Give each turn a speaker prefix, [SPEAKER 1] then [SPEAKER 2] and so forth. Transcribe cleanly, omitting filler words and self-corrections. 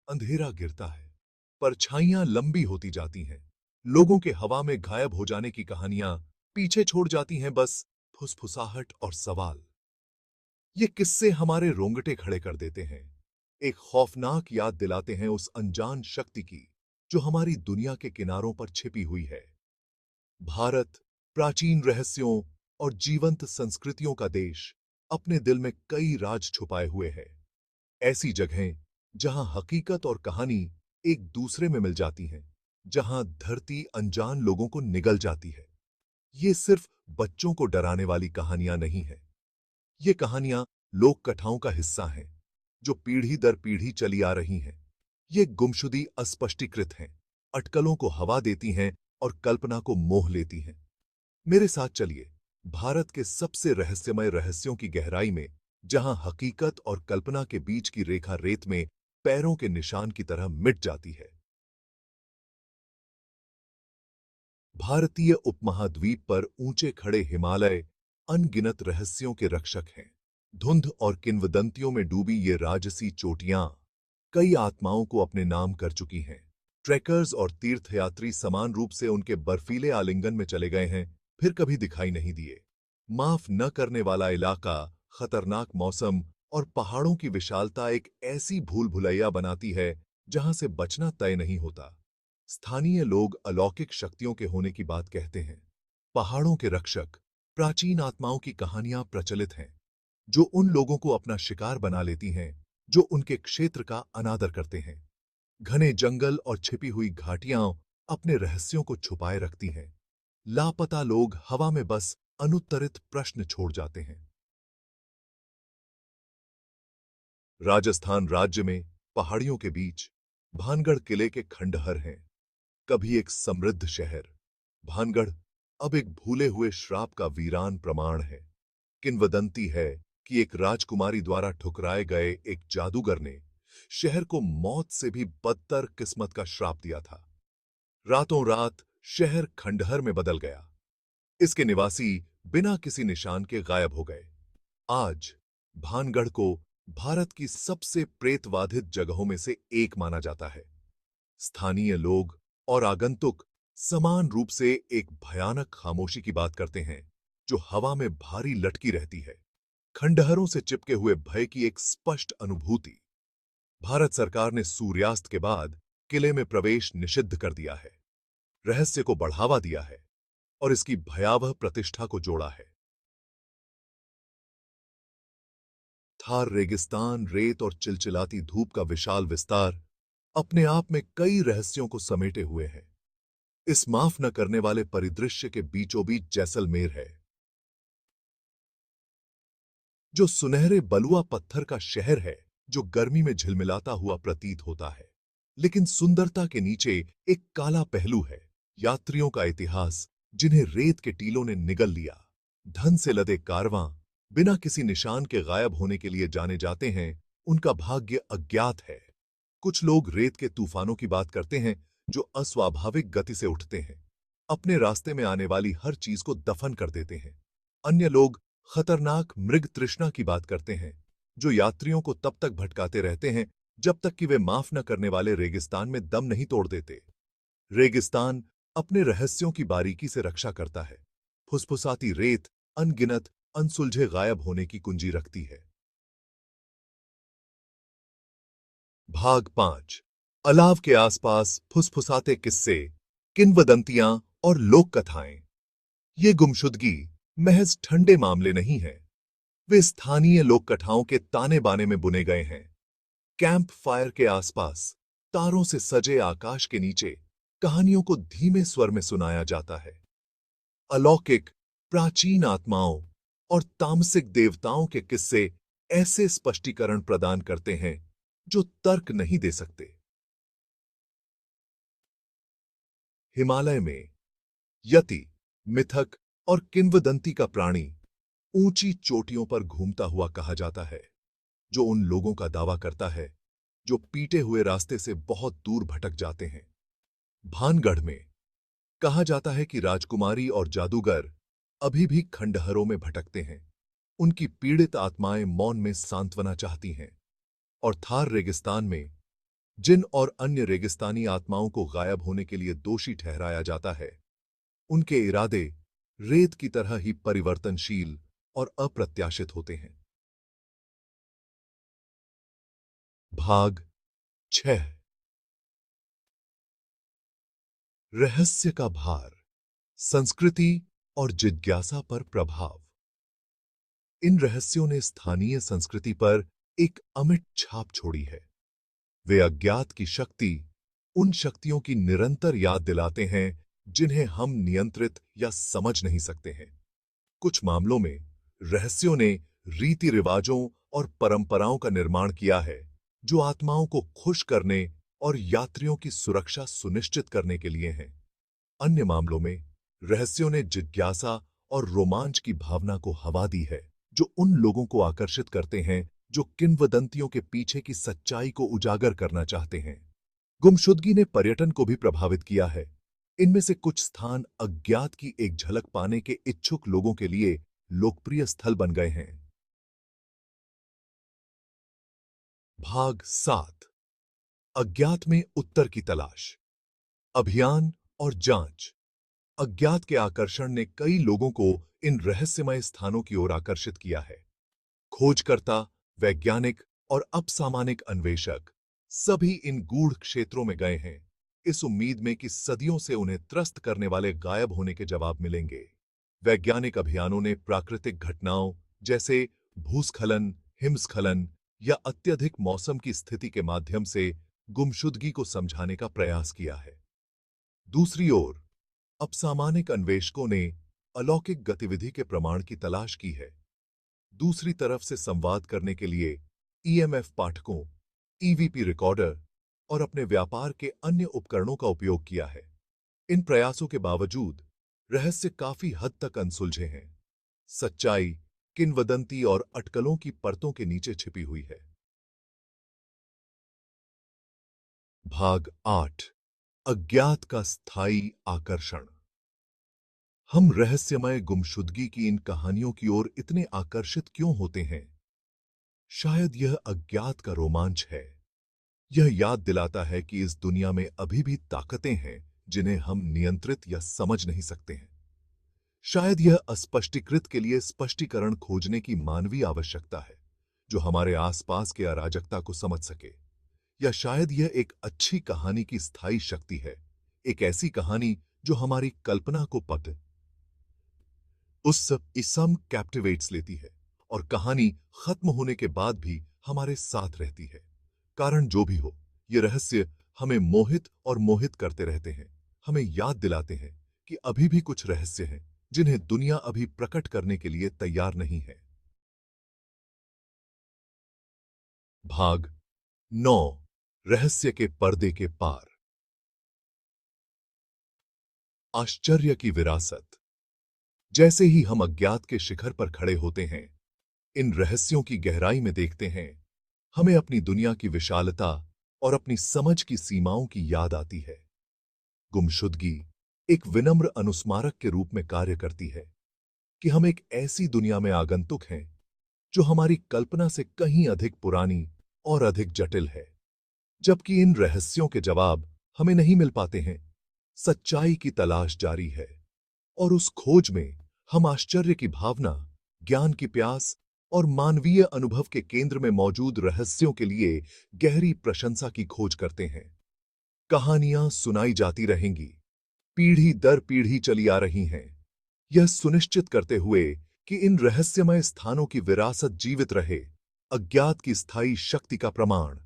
[SPEAKER 1] अंधेरा गिरता है, परछाइयां लंबी होती जाती हैं, लोगों के हवा में गायब हो जाने की कहानियां पीछे छोड़ जाती हैं बस फुसफुसाहट और सवाल। ये किस्से हमारे रोंगटे खड़े कर देते हैं, एक खौफनाक याद दिलाते हैं उस अनजान शक्ति की जो हमारी दुनिया के किनारों पर छिपी हुई है। भारत प्राचीन रहस्यों और जीवंत संस्कृतियों का देश अपने दिल में कई राज छुपाए हुए है। ऐसी जगहें जहां हकीकत और कहानी एक दूसरे में मिल जाती हैं, जहां धरती अनजान लोगों को निगल जाती है। ये सिर्फ बच्चों को डराने वाली कहानियां नहीं है, ये कहानियां लोक कथाओं का हिस्सा हैं, जो पीढ़ी दर पीढ़ी चली आ रही हैं। ये गुमशुदी अस्पष्टीकृत हैं, अटकलों को हवा देती हैं और कल्पना को मोह लेती हैं। मेरे साथ चलिए भारत के सबसे रहस्यमय रहस्यों की गहराई में, जहां हकीकत और कल्पना के बीच की रेखा रेत में पैरों के निशान की तरह मिट जाती है। भारतीय उपमहाद्वीप पर ऊंचे खड़े हिमालय अनगिनत रहस्यों के रक्षक हैं। धुंध और किंवदंतियों में डूबी ये राजसी चोटियां कई आत्माओं को अपने नाम कर चुकी हैं। ट्रैकर्स और तीर्थयात्री समान रूप से उनके बर्फीले आलिंगन में चले गए हैं, फिर कभी दिखाई नहीं दिए। माफ न करने वाला इलाका, खतरनाक मौसम और पहाड़ों की विशालता एक ऐसी भूल भुलैया बनाती है जहां से बचना तय नहीं होता। स्थानीय लोग अलौकिक शक्तियों के होने की बात कहते हैं। पहाड़ों के रक्षक, प्राचीन आत्माओं की कहानियां प्रचलित हैं, जो उन लोगों को अपना शिकार बना लेती हैं जो उनके क्षेत्र का अनादर करते हैं। घने जंगल और छिपी हुई घाटियां अपने रहस्यों को छुपाए रखती हैं। लापता लोग हवा में बस अनुत्तरित प्रश्न छोड़ जाते हैं। राजस्थान राज्य में पहाड़ियों के बीच भानगढ़ किले के खंडहर हैं। कभी एक समृद्ध शहर, भानगढ़ अब एक भूले हुए श्राप का वीरान प्रमाण है। किंवदंती है कि एक राजकुमारी द्वारा ठुकराए गए एक जादूगर ने शहर को मौत से भी बदतर किस्मत का श्राप दिया था। रातों रात शहर खंडहर में बदल गया। इसके निवासी बिना किसी निशान के गायब हो गए। आज भानगढ़ को भारत की सबसे प्रेतवाधित जगहों में से एक माना जाता है। स्थानीय लोग और आगंतुक समान रूप से एक भयानक खामोशी की बात करते हैं, जो हवा में भारी लटकी रहती है। खंडहरों से चिपके हुए भय की एक स्पष्ट अनुभूति। भारत सरकार ने सूर्यास्त के बाद किले में प्रवेश निषिद्ध कर दिया है, रहस्य को बढ़ावा दिया है और इसकी भयावह प्रतिष्ठा को जोड़ा है। थार रेगिस्तान, रेत और चिलचिलाती धूप का विशाल विस्तार अपने आप में कई रहस्यों को समेटे हुए है। इस माफ न करने वाले परिदृश्य के बीचों बीच जैसलमेर है, जो सुनहरे बलुआ पत्थर का शहर है, जो गर्मी में झिलमिलाता हुआ प्रतीत होता है। लेकिन सुंदरता के नीचे एक काला पहलू है, यात्रियों का इतिहास जिन्हें रेत के टीलों ने निगल लिया। धन से लदे कारवां बिना किसी निशान के गायब होने के लिए जाने जाते हैं, उनका भाग्य अज्ञात है। कुछ लोग रेत के तूफानों की बात करते हैं, जो अस्वाभाविक गति से उठते हैं, अपने रास्ते में आने वाली हर चीज को दफन कर देते हैं। अन्य लोग खतरनाक मृग तृष्णा की बात करते हैं, जो यात्रियों को तब तक भटकाते रहते हैं जब तक कि वे माफ न करने वाले रेगिस्तान में दम नहीं तोड़ देते। रेगिस्तान अपने रहस्यों की बारीकी से रक्षा करता है। फुसफुसाती रेत अनगिनत अनसुलझे गायब होने की कुंजी रखती है। भाग 5। अलाव के आसपास फुसफुसाते किस्से, किंवदंतियां और लोक कथाएं। ये गुमशुदगी महज ठंडे मामले नहीं हैं, वे स्थानीय लोक कथाओं के ताने बाने में बुने गए हैं। कैंप फायर के आसपास, तारों से सजे आकाश के नीचे कहानियों को धीमे स्वर में सुनाया जाता है। अलौकिक, प्राचीन आत्माओं और तामसिक देवताओं के किस्से ऐसे स्पष्टीकरण प्रदान करते हैं जो तर्क नहीं दे सकते। हिमालय में यति, मिथक और किंवदंती का प्राणी ऊंची चोटियों पर घूमता हुआ कहा जाता है, जो उन लोगों का दावा करता है जो पीटे हुए रास्ते से बहुत दूर भटक जाते हैं। भानगढ़ में कहा जाता है कि राजकुमारी और जादूगर अभी भी खंडहरों में भटकते हैं। उनकी पीड़ित आत्माएं मौन में सांत्वना चाहती हैं। और थार रेगिस्तान में जिन और अन्य रेगिस्तानी आत्माओं को गायब होने के लिए दोषी ठहराया जाता है, उनके इरादे रेत की तरह ही परिवर्तनशील और अप्रत्याशित होते हैं। भाग 6। रहस्य का भार, संस्कृति और जिज्ञासा पर प्रभाव। इन रहस्यों ने स्थानीय संस्कृति पर एक अमिट छाप छोड़ी है। वे अज्ञात की शक्ति, उन शक्तियों की निरंतर याद दिलाते हैं जिन्हें हम नियंत्रित या समझ नहीं सकते हैं। कुछ मामलों में रहस्यों ने रीति रिवाजों और परंपराओं का निर्माण किया है जो आत्माओं को खुश करने और यात्रियों की सुरक्षा सुनिश्चित करने के लिए हैं। अन्य मामलों में रहस्यों ने जिज्ञासा और रोमांच की भावना को हवा दी है जो उन लोगों को आकर्षित करते हैं जो किंवदंतियों के पीछे की सच्चाई को उजागर करना चाहते हैं। गुमशुदगी ने पर्यटन को भी प्रभावित किया है। इनमें से कुछ स्थान अज्ञात की एक झलक पाने के इच्छुक लोगों के लिए लोकप्रिय स्थल बन गए हैं। भाग 7। अज्ञात में उत्तर की तलाश, अभियान और जांच। अज्ञात के आकर्षण ने कई लोगों को इन रहस्यमय स्थानों की ओर आकर्षित किया है। खोजकर्ता, वैज्ञानिक और अपसामानिक अन्वेषक सभी इन गूढ़ क्षेत्रों में गए हैं, इस उम्मीद में कि सदियों से उन्हें त्रस्त करने वाले गायब होने के जवाब मिलेंगे। वैज्ञानिक अभियानों ने प्राकृतिक घटनाओं जैसे भूस्खलन, हिमस्खलन या अत्यधिक मौसम की स्थिति के माध्यम से गुमशुदगी को समझाने का प्रयास किया है। दूसरी ओर अपसामानिक अन्वेषकों ने अलौकिक गतिविधि के प्रमाण की तलाश की है। दूसरी तरफ से संवाद करने के लिए ईएमएफ पाठकों, ईवीपी रिकॉर्डर और अपने व्यापार के अन्य उपकरणों का उपयोग किया है। इन प्रयासों के बावजूद रहस्य काफी हद तक अनसुलझे हैं। सच्चाई किंवदंती और अटकलों की परतों के नीचे छिपी हुई है। भाग 8। अज्ञात का स्थायी आकर्षण। हम रहस्यमय गुमशुदगी की इन कहानियों की ओर इतने आकर्षित क्यों होते हैं? शायद यह अज्ञात का रोमांच है। यह याद दिलाता है कि इस दुनिया में अभी भी ताकतें हैं जिन्हें हम नियंत्रित या समझ नहीं सकते हैं। शायद यह अस्पष्टीकृत के लिए स्पष्टीकरण खोजने की मानवीय आवश्यकता है जो हमारे आसपास के अराजकता को समझ सके। या शायद यह एक अच्छी कहानी की स्थायी शक्ति है, एक ऐसी कहानी जो हमारी कल्पना को पट उस इसम कैप्टिवेट्स लेती है और कहानी खत्म होने के बाद भी हमारे साथ रहती है। कारण जो भी हो, ये रहस्य हमें मोहित और मोहित करते रहते हैं, हमें याद दिलाते हैं कि अभी भी कुछ रहस्य हैं जिन्हें दुनिया अभी प्रकट करने के लिए तैयार नहीं है। भाग 9। रहस्य के पर्दे के पार, आश्चर्य की विरासत। जैसे ही हम अज्ञात के शिखर पर खड़े होते हैं, इन रहस्यों की गहराई में देखते हैं, हमें अपनी दुनिया की विशालता और अपनी समझ की सीमाओं की याद आती है। गुमशुदगी एक विनम्र अनुस्मारक के रूप में कार्य करती है कि हम एक ऐसी दुनिया में आगंतुक हैं जो हमारी कल्पना से कहीं अधिक पुरानी और अधिक जटिल है। जबकि इन रहस्यों के जवाब हमें नहीं मिल पाते हैं, सच्चाई की तलाश जारी है और उस खोज में हम आश्चर्य की भावना, ज्ञान की प्यास और मानवीय अनुभव के केंद्र में मौजूद रहस्यों के लिए गहरी प्रशंसा की खोज करते हैं। कहानियां सुनाई जाती रहेंगी, पीढ़ी दर पीढ़ी चली आ रही हैं, यह सुनिश्चित करते हुए कि इन रहस्यमय स्थानों की विरासत जीवित रहे, अज्ञात की स्थायी शक्ति का प्रमाण।